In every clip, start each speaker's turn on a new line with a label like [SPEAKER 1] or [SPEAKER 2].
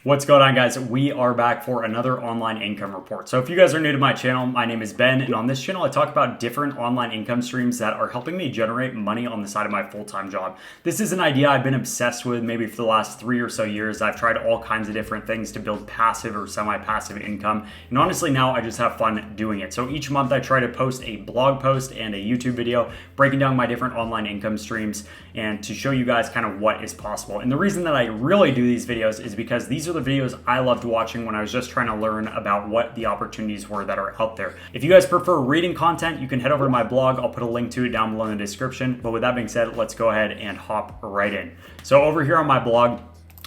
[SPEAKER 1] What's going on, guys? We are back for another online income report. So if you guys are new to my channel, my name is Ben, and on this channel I talk about different online income streams that are helping me generate money on the side of my full-time job. This is an idea I've been obsessed with maybe for the last 3 or so years. I've tried all kinds of different things to build passive or semi-passive income, and honestly now I just have fun doing it. So each month I try to post a blog post and a YouTube video breaking down my different online income streams and to show you guys kind of what is possible. And the reason that I really do these videos is because these are the videos I loved watching when I was just trying to learn about what the opportunities were that are out there. If you guys prefer reading content, you can head over to my blog. I'll put a link to it down below in the description. But with that being said, let's go ahead and hop right in. So over here on my blog,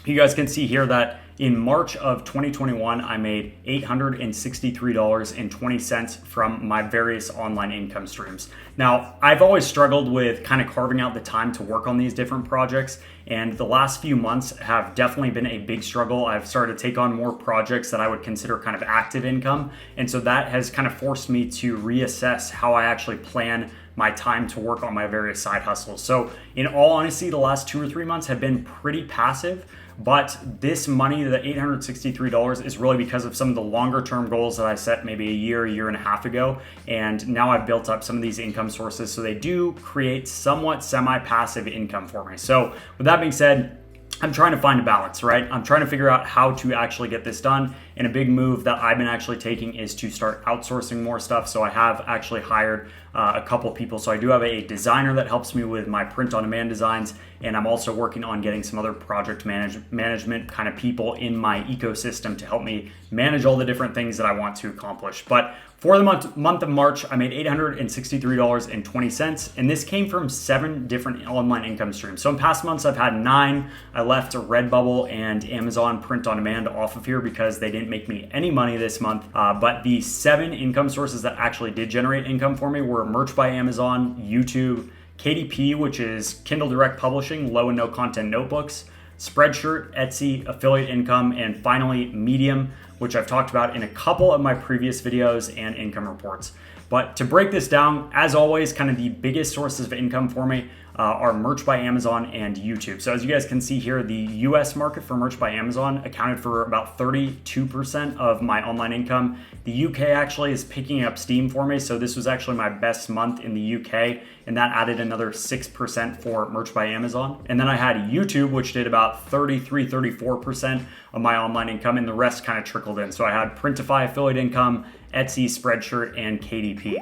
[SPEAKER 1] you guys can see here that in March of 2021, I made $863.20 from my various online income streams. Now, I've always struggled with kind of carving out the time to work on these different projects, and the last few months have definitely been a big struggle. I've started to take on more projects that I would consider kind of active income, and so that has kind of forced me to reassess how I actually plan my time to work on my various side hustles. So in all honesty, the last 2 or 3 months have been pretty passive. But this money, the $863, is really because of some of the longer term goals that I set maybe a year and a half ago. And now I've built up some of these income sources. So they do create somewhat semi-passive income for me. So with that being said, I'm trying to find a balance, right? I'm trying to figure out how to actually get this done. And a big move that I've been actually taking is to start outsourcing more stuff. So I have actually hired a couple people. So I do have a designer that helps me with my print on demand designs. And I'm also working on getting some other project management kind of people in my ecosystem to help me manage all the different things that I want to accomplish. But for the month of March, I made $863.20, and this came from 7 different online income streams. So in past months, I've had 9. I left Redbubble and Amazon print on demand off of here because they didn't make me any money this month. But the 7 income sources that actually did generate income for me were Merch by Amazon, YouTube, KDP, which is Kindle Direct Publishing, low and no content notebooks, Spreadshirt, Etsy, affiliate income, and finally Medium, which I've talked about in a couple of my previous videos and income reports. But to break this down, as always, kind of the biggest sources of income for me are Merch by Amazon and YouTube. So as you guys can see here, the US market for Merch by Amazon accounted for about 32% of my online income. The UK actually is picking up steam for me. So this was actually my best month in the UK, and that added another 6% for Merch by Amazon. And then I had YouTube, which did about 34% of my online income, and the rest kind of trickled in. So I had Printify affiliate income, Etsy, Spreadshirt, and KDP.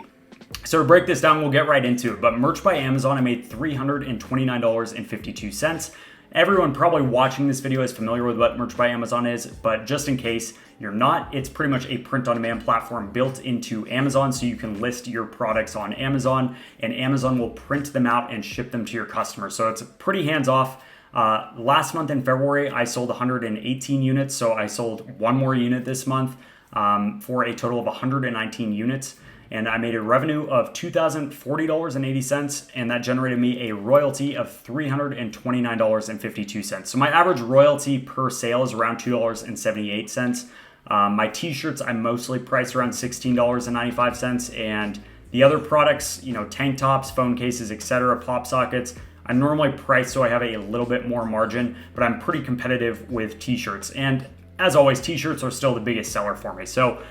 [SPEAKER 1] So to break this down, we'll get right into it. But Merch by Amazon, I made $329.52. Everyone probably watching this video is familiar with what Merch by Amazon is, but just in case you're not, it's pretty much a print-on-demand platform built into Amazon, so you can list your products on Amazon, and Amazon will print them out and ship them to your customers. So it's pretty hands-off. Last month in February, I sold 118 units, so I sold 1 more unit this month for a total of 119 units. And I made a revenue of $2,040.80, and that generated me a royalty of $329.52. So my average royalty per sale is around $2.78. My t-shirts, I mostly price around $16.95, and the other products, you know, tank tops, phone cases, etc., pop sockets, I normally price so I have a little bit more margin, but I'm pretty competitive with t-shirts. And as always, t-shirts are still the biggest seller for me. So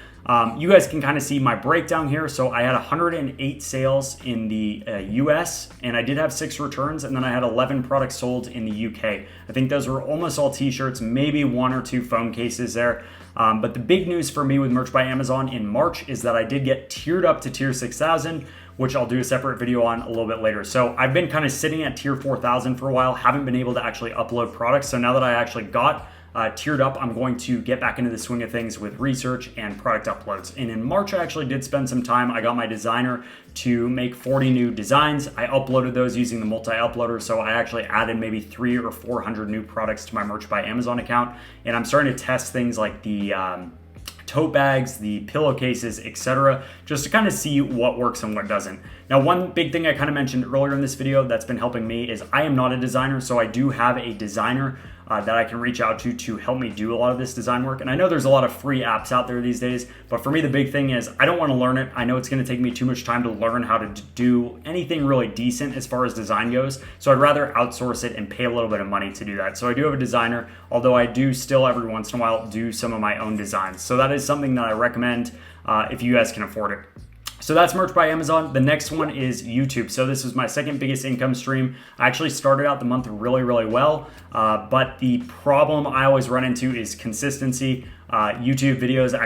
[SPEAKER 1] you guys can kind of see my breakdown here. So I had 108 sales in the US, and I did have 6 returns, and then I had 11 products sold in the UK. I think those were almost all t-shirts, maybe 1 or 2 phone cases there. But the big news for me with Merch by Amazon in March is that I did get tiered up to tier 6,000, which I'll do a separate video on a little bit later. So I've been kind of sitting at tier 4,000 for a while, haven't been able to actually upload products. So now that I actually got tiered up, I'm going to get back into the swing of things with research and product uploads. And in March, I actually did spend some time. I got my designer to make 40 new designs. I uploaded those using the multi-uploader, so I actually added maybe 300 or 400 new products to my Merch by Amazon account. And I'm starting to test things like the tote bags, the pillowcases, etc., just to kind of see what works and what doesn't. Now, one big thing I kind of mentioned earlier in this video that's been helping me is I am not a designer, so I do have a designer that I can reach out to help me do a lot of this design work. And I know there's a lot of free apps out there these days, but for me, the big thing is I don't want to learn it. I know it's going to take me too much time to learn how to do anything really decent as far as design goes. So I'd rather outsource it and pay a little bit of money to do that. So I do have a designer, although I do still every once in a while do some of my own designs. So that is something that I recommend if you guys can afford it. So that's merch by Amazon. The next one is YouTube. So this is my second biggest income stream. I actually started out the month really, really well, but the problem I always run into is consistency. YouTube videos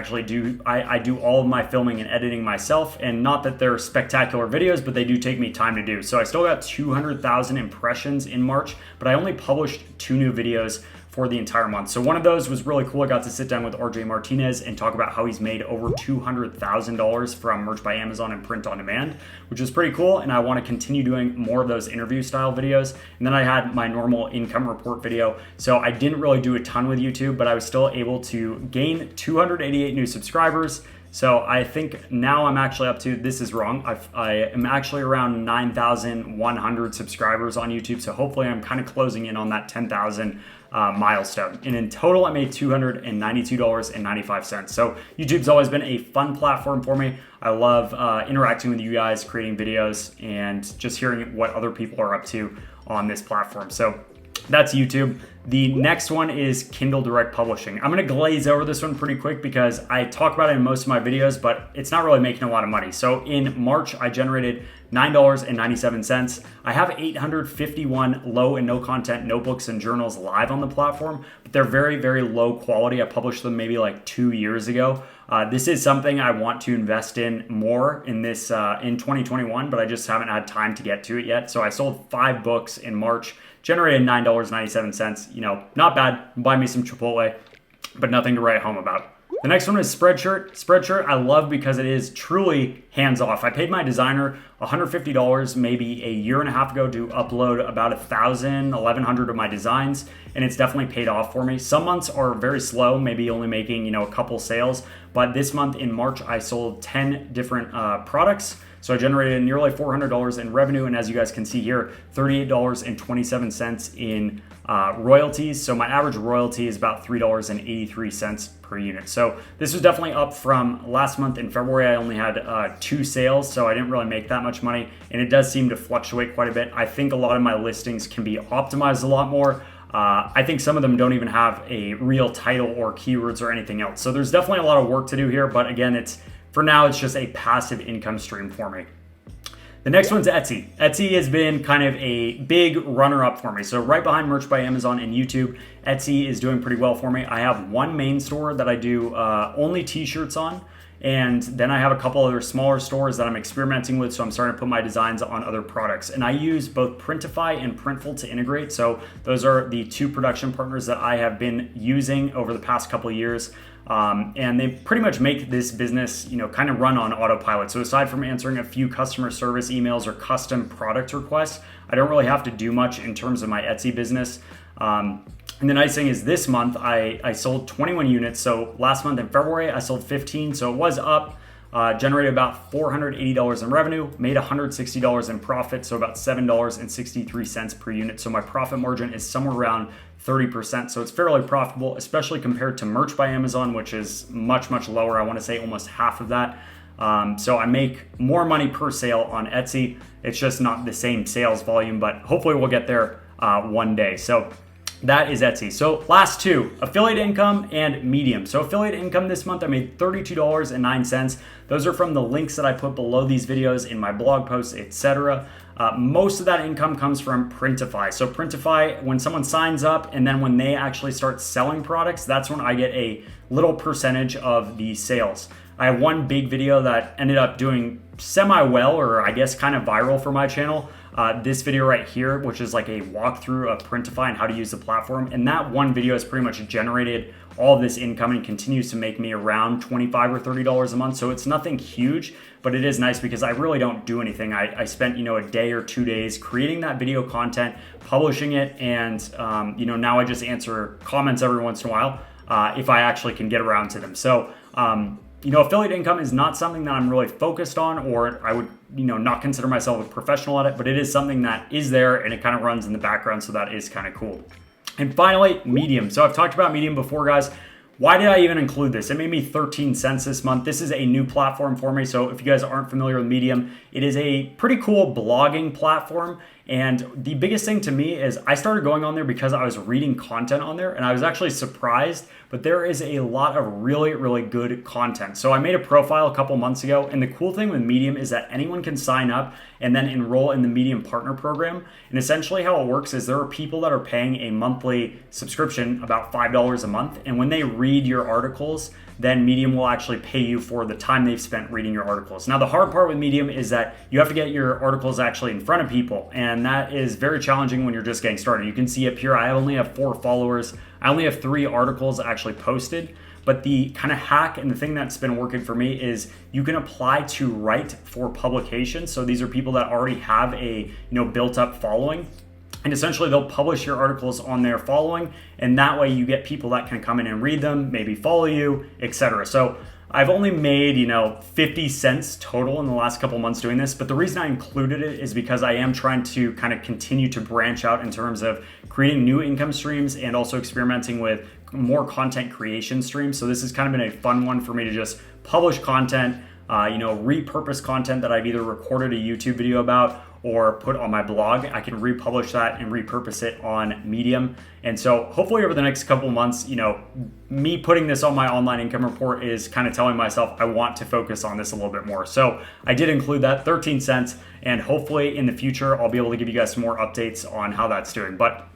[SPEAKER 1] I do all of my filming and editing myself, and not that they're spectacular videos, but they do take me time to do. So I still got 200,000 impressions in March, but I only published 2 new videos for the entire month. So one of those was really cool. I got to sit down with RJ Martinez and talk about how he's made over $200,000 from merch by Amazon and print on demand, which is pretty cool. And I want to continue doing more of those interview style videos. And then I had my normal income report video. So I didn't really do a ton with YouTube, but I was still able to gain 288 new subscribers. So I think now I'm actually up to, this is wrong, I am actually around 9,100 subscribers on YouTube. So hopefully I'm kind of closing in on that 10,000 milestone. And in total, I made $292.95. So YouTube's always been a fun platform for me. I love interacting with you guys, creating videos, and just hearing what other people are up to on this platform. So that's YouTube. The next one is Kindle Direct Publishing. I'm gonna glaze over this one pretty quick because I talk about it in most of my videos, but it's not really making a lot of money. So in March, I generated $9.97. I have 851 low and no content notebooks and journals live on the platform, but they're very, very low quality. I published them maybe like 2 years ago. This is something I want to invest in more in this in 2021, but I just haven't had time to get to it yet. So I sold 5 books in March, generated $9.97. You know, not bad. Buy me some Chipotle, but nothing to write home about. The next one is Spreadshirt. Spreadshirt I love because it is truly hands-off. I paid my designer $150 maybe a year and a half ago to upload about 1,100 of my designs, and it's definitely paid off for me. Some months are very slow, maybe only making, a couple sales, but this month in March, I sold 10 different products. So I generated nearly $400 in revenue, and as you guys can see here, $38.27 in royalties. So my average royalty is about $3.83 per unit. So this was definitely up from last month in February. I only had 2 sales, so I didn't really make that much money, and it does seem to fluctuate quite a bit. I think a lot of my listings can be optimized a lot more. I think some of them don't even have a real title or keywords or anything else. So there's definitely a lot of work to do here, but again, for now, it's just a passive income stream for me. The next one's Etsy. Etsy has been kind of a big runner-up for me. So right behind Merch by Amazon and YouTube, Etsy is doing pretty well for me. I have one main store that I do only t-shirts on, and then I have a couple other smaller stores that I'm experimenting with, so I'm starting to put my designs on other products. And I use both Printify and Printful to integrate. So those are the 2 production partners that I have been using over the past couple of years. And they pretty much make this business, kind of run on autopilot. So aside from answering a few customer service emails or custom product requests, I don't really have to do much in terms of my Etsy business. And the nice thing is this month I sold 21 units. So last month in February, I sold 15. So it was up, generated about $480 in revenue, made $160 in profit. So about $7.63 per unit. So my profit margin is somewhere around 30%. So it's fairly profitable, especially compared to Merch by Amazon, which is much, much lower. I want to say almost half of that. So I make more money per sale on Etsy. It's just not the same sales volume, but hopefully we'll get there one day. So that is Etsy. So last 2, affiliate income and Medium. So affiliate income this month, I made $32.09. Those are from the links that I put below these videos in my blog posts, etc. Most of that income comes from Printify. So Printify, when someone signs up and then when they actually start selling products, that's when I get a little percentage of the sales. I have one big video that ended up doing semi-well, or I guess kind of viral for my channel. This video right here, which is like a walkthrough of Printify and how to use the platform. And that one video has pretty much generated all of this income and continues to make me around $25 or $30 a month. So it's nothing huge, but it is nice because I really don't do anything. I spent, a day or 2 days creating that video content, publishing it, and now I just answer comments every once in a while if I actually can get around to them. So affiliate income is not something that I'm really focused on, or I would, not consider myself a professional at it, but it is something that is there and it kind of runs in the background. So that is kind of cool. And finally, Medium. So I've talked about Medium before, guys. Why did I even include this? It made me 13 cents this month. This is a new platform for me. So if you guys aren't familiar with Medium, it is a pretty cool blogging platform. And the biggest thing to me is I started going on there because I was reading content on there and I was actually surprised, but there is a lot of really, really good content. So I made a profile a couple months ago, and the cool thing with Medium is that anyone can sign up and then enroll in the Medium Partner Program. And essentially how it works is there are people that are paying a monthly subscription, about $5 a month. And when they read your articles, then Medium will actually pay you for the time they've spent reading your articles. Now, the hard part with Medium is that you have to get your articles actually in front of people, and that is very challenging when you're just getting started. You can see up here, I only have 4 followers. I only have 3 articles actually posted, but the kind of hack and the thing that's been working for me is you can apply to write for publication. So these are people that already have a built up following. And essentially they'll publish your articles on their following, and that way you get people that can come in and read them, maybe follow you, etc. So I've only made 50 cents total in the last couple months doing this, but the reason I included it is because I am trying to kind of continue to branch out in terms of creating new income streams and also experimenting with more content creation streams. So this has kind of been a fun one for me to just publish content, repurpose content that I've either recorded a YouTube video about or put on my blog. I can republish that and repurpose it on Medium. And so hopefully over the next couple months, me putting this on my online income report is kind of telling myself I want to focus on this a little bit more. So I did include that 13 cents, and hopefully in the future, I'll be able to give you guys some more updates on how that's doing. But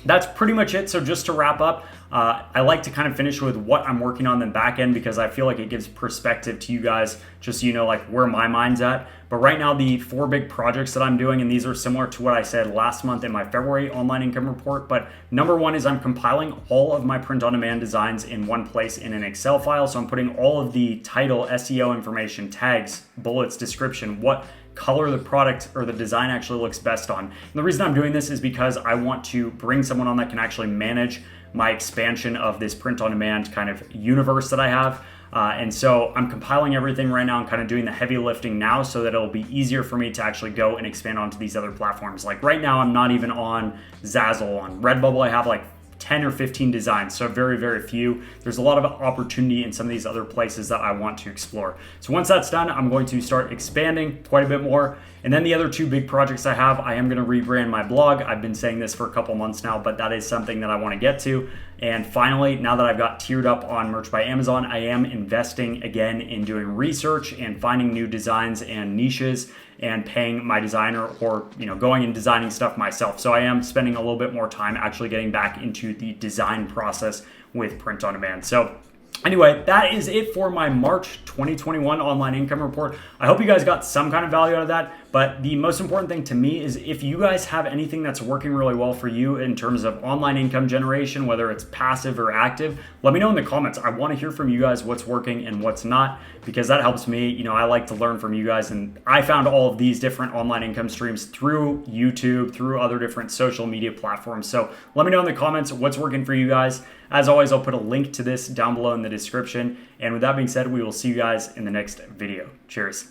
[SPEAKER 1] that's pretty much it. So just to wrap up, I like to kind of finish with what I'm working on in the back end because I feel like it gives perspective to you guys, just so you know like where my mind's at. But right now, the 4 big projects that I'm doing, and these are similar to what I said last month in my February online income report. But number 1 is I'm compiling all of my print-on-demand designs in one place in an Excel file. So I'm putting all of the title, SEO information, tags, bullets, description, what color the product or the design actually looks best on. And the reason I'm doing this is because I want to bring someone on that can actually manage my expansion of this print-on-demand kind of universe that I have. And so I'm compiling everything right now and kind of doing the heavy lifting now so that it'll be easier for me to actually go and expand onto these other platforms. Like right now, I'm not even on Zazzle. On Redbubble, I have like 10 or 15 designs, so very, very few. There's a lot of opportunity in some of these other places that I want to explore. So once that's done, I'm going to start expanding quite a bit more. And then the other 2 big projects I have, I am going to rebrand my blog. I've been saying this for a couple months now, but that is something that I want to get to. And finally, now that I've got tiered up on Merch by Amazon, I am investing again in doing research and finding new designs and niches and paying my designer or going and designing stuff myself. So I am spending a little bit more time actually getting back into the design process with print on demand. So anyway, that is it for my March 2021 online income report. I hope you guys got some kind of value out of that. But the most important thing to me is if you guys have anything that's working really well for you in terms of online income generation, whether it's passive or active, let me know in the comments. I want to hear from you guys what's working and what's not, because that helps me. I like to learn from you guys, and I found all of these different online income streams through YouTube, through other different social media platforms. So let me know in the comments what's working for you guys. As always, I'll put a link to this down below in the description. And with that being said, we will see you guys in the next video. Cheers.